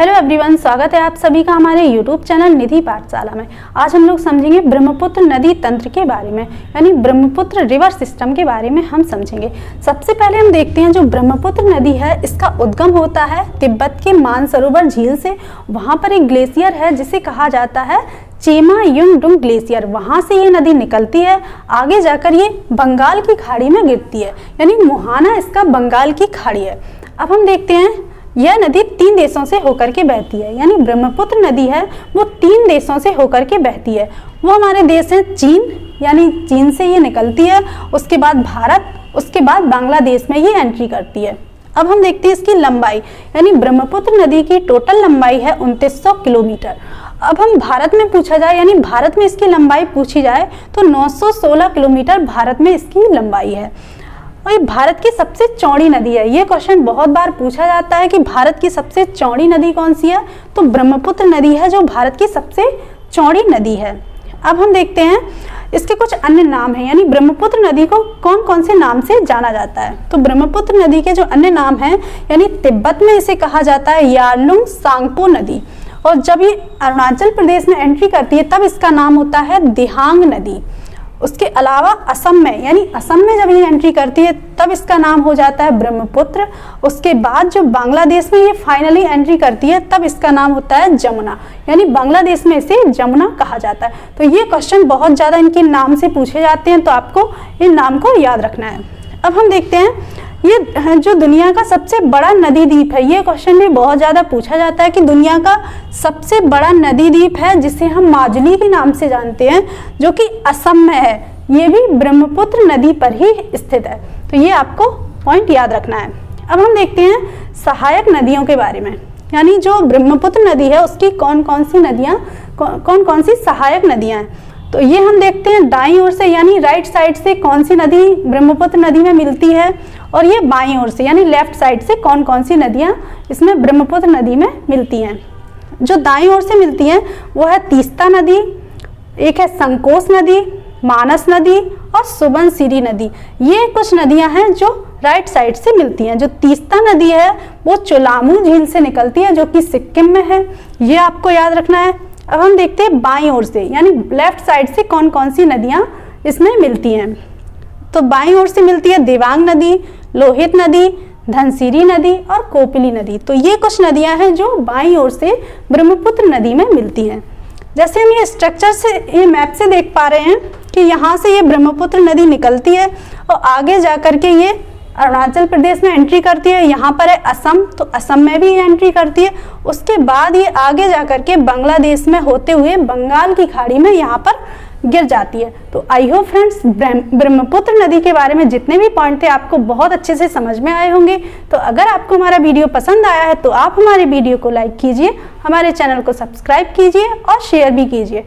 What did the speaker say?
Hello everyone, स्वागत है आप सभी का हमारे यूट्यूब चैनल निधि पाठशाला में। आज हम लोग समझेंगे ब्रह्मपुत्र नदी तंत्र के बारे में, यानी ब्रह्मपुत्र रिवर सिस्टम के बारे में हम समझेंगे। सबसे पहले हम देखते हैं जो ब्रह्मपुत्र नदी है इसका उद्गम होता है तिब्बत के मानसरोवर झील से। वहाँ पर एक ग्लेशियर है जिसे कहा जाता है चेमा युंगडुंग ग्लेशियर। वहाँ से ये नदी निकलती है, आगे जाकर ये बंगाल की खाड़ी में गिरती है, यानी मुहाना इसका बंगाल की खाड़ी है। अब हम देखते हैं यह नदी 3 देशों से होकर के बहती है, यानी ब्रह्मपुत्र नदी है वो 3 देशों से होकर के बहती है। वो हमारे देश हैं चीन, यानी चीन से ये निकलती है, उसके बाद भारत, उसके बाद बांग्लादेश में ये एंट्री करती है। अब हम देखते हैं इसकी लंबाई, यानी ब्रह्मपुत्र नदी की टोटल लंबाई है 2900 किलोमीटर। अब हम भारत में पूछा जाए, यानी भारत में इसकी लंबाई पूछी जाए तो 916 किलोमीटर भारत में इसकी लंबाई है। और ये भारत की सबसे चौड़ी नदी है। ये क्वेश्चन बहुत बार पूछा जाता है कि भारत की सबसे चौड़ी नदी कौन सी है, तो ब्रह्मपुत्र नदी है जो भारत की सबसे चौड़ी नदी है। अब हम देखते हैं इसके कुछ अन्य नाम हैं, यानी ब्रह्मपुत्र नदी को कौन कौन से नाम से जाना जाता है। तो ब्रह्मपुत्र नदी के जो अन्य नाम हैं, यानी तिब्बत में इसे कहा जाता है यारलुंग सांगपो नदी, और जब ये अरुणाचल प्रदेश में एंट्री करती है तब इसका नाम होता है दिहांग नदी। उसके अलावा असम में, यानी असम में जब ये एंट्री करती है तब इसका नाम हो जाता है ब्रह्मपुत्र। उसके बाद जो बांग्लादेश में ये फाइनली एंट्री करती है तब इसका नाम होता है जमुना, यानी बांग्लादेश में इसे जमुना कहा जाता है। तो ये क्वेश्चन बहुत ज़्यादा इनके नाम से पूछे जाते हैं, तो आपको इन नाम को याद रखना है। अब हम देखते हैं ये जो दुनिया का सबसे बड़ा नदी द्वीप है, ये क्वेश्चन भी बहुत ज़्यादा पूछा जाता है कि दुनिया का सबसे बड़ा नदी द्वीप है जिसे हम माजुली के नाम से जानते हैं, जो कि असम में है। ये भी ब्रह्मपुत्र नदी पर ही स्थित है, तो ये आपको पॉइंट याद रखना है। अब हम देखते हैं सहायक नदियों के बारे में, यानी जो ब्रह्मपुत्र नदी है उसकी कौन कौन सी सहायक नदियाँ हैं। तो ये हम देखते हैं दाईं ओर से, यानी राइट साइड से कौन सी नदी ब्रह्मपुत्र नदी में मिलती है, और ये बाईं ओर से, यानी लेफ्ट साइड से कौन कौन सी नदियाँ इसमें ब्रह्मपुत्र नदी में मिलती हैं। जो दाईं ओर से मिलती हैं वो है तीस्ता नदी, एक है संकोस नदी, मानस नदी और सुबनसिरी नदी। ये कुछ नदियां हैं जो राइट साइड से मिलती हैं। जो तीस्ता नदी है वो चोलामू झील से निकलती है जो कि सिक्किम में है, ये आपको याद रखना है। अब हम देखते हैं बाईं ओर से, यानी लेफ्ट साइड से कौन कौन सी नदियां इसमें मिलती हैं। तो बाईं ओर से मिलती है देवांग नदी, लोहित नदी, धनसिरी नदी और कोपिली नदी। तो ये कुछ नदियां हैं जो बाईं ओर से ब्रह्मपुत्र नदी में मिलती हैं। जैसे हम ये स्ट्रक्चर से, ये मैप से देख पा रहे हैं कि यहाँ से ये ब्रह्मपुत्र नदी निकलती है और आगे जा करके ये अरुणाचल प्रदेश में एंट्री करती है। यहाँ पर है असम, तो असम में भी ये एंट्री करती है। उसके बाद ये आगे जा करके बांग्लादेश में होते हुए बंगाल की खाड़ी में यहाँ पर गिर जाती है। तो आई होप फ्रेंड्स ब्रह्मपुत्र नदी के बारे में जितने भी पॉइंट थे आपको बहुत अच्छे से समझ में आए होंगे। तो अगर आपको हमारा वीडियो पसंद आया है तो आप हमारे वीडियो को लाइक कीजिए, हमारे चैनल को सब्सक्राइब कीजिए और शेयर भी कीजिए।